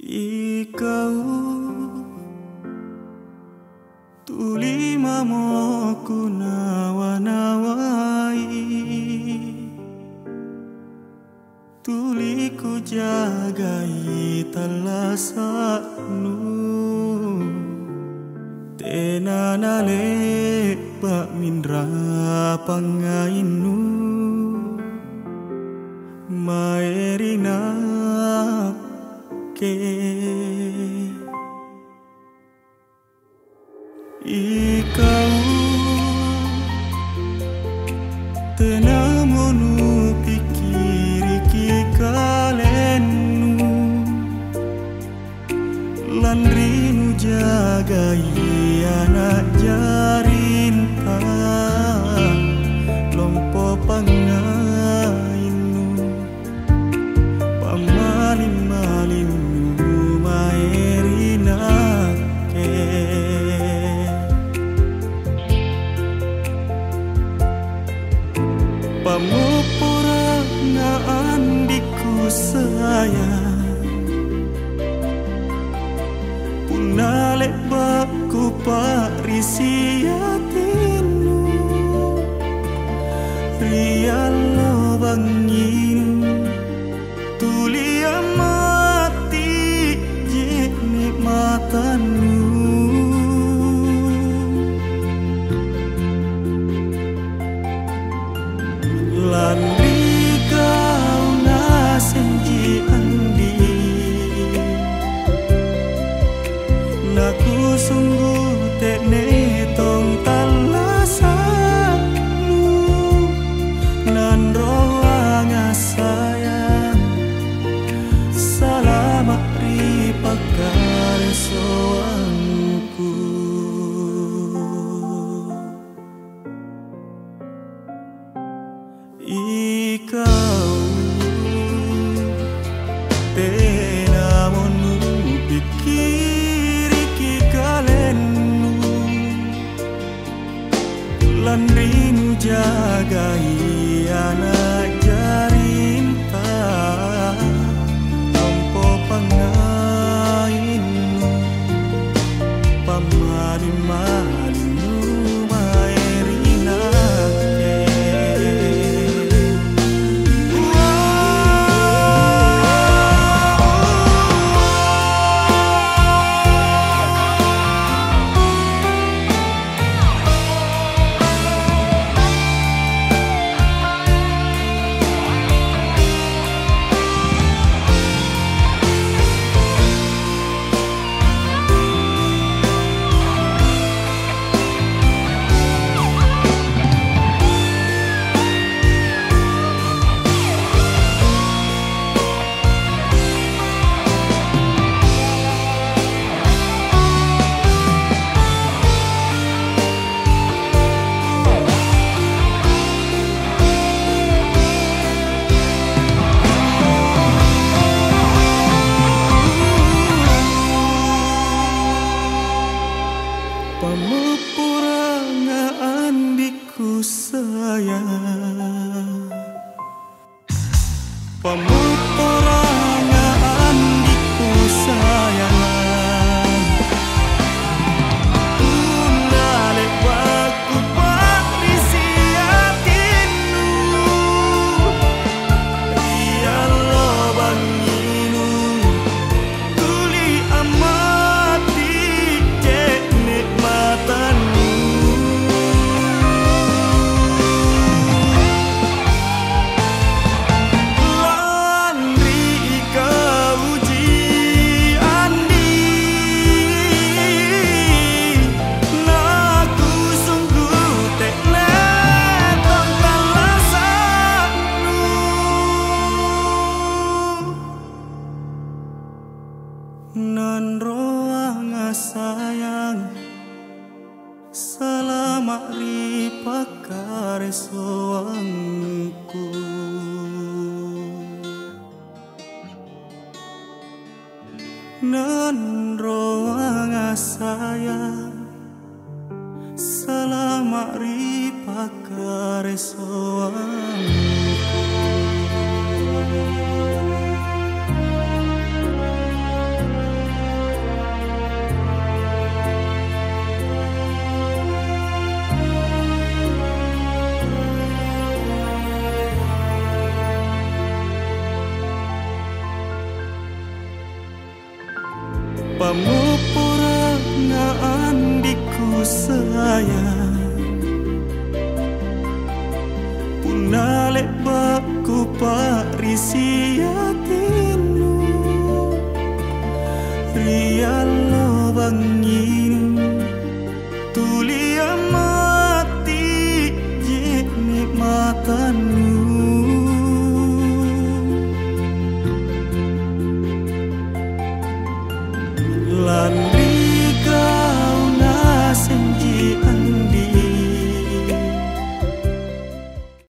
Ikau tuli mamoku nawa-nawai, tuli ku jagai talasanu, tenanale bak mindra pangainu, maerina Ikau tenamonu pikiri ki kalenu, landrinu jagai anak jarinta, lompo pangainu, pamalim-malim pamupura nga andiku sayang, punale baku parisiatinu, rialo banginu, tuli amati jeni matanu. Landi kau nasenji andi, naku sungguh tekne tong talasanu, nan roa sayang, salamat ripakar soangku. Ikau tenamonu pikiri ki kalenu, landrinu jagai anak jarinta, tompo pangainu, pamalim-malimnu maerina. pakare soangku. Nan roang saya selama ri pakare soangku. Pamupura nga andiku sayang, punale baku parisi atinu, rialo banginu, tulia mati jeni matanu. Lan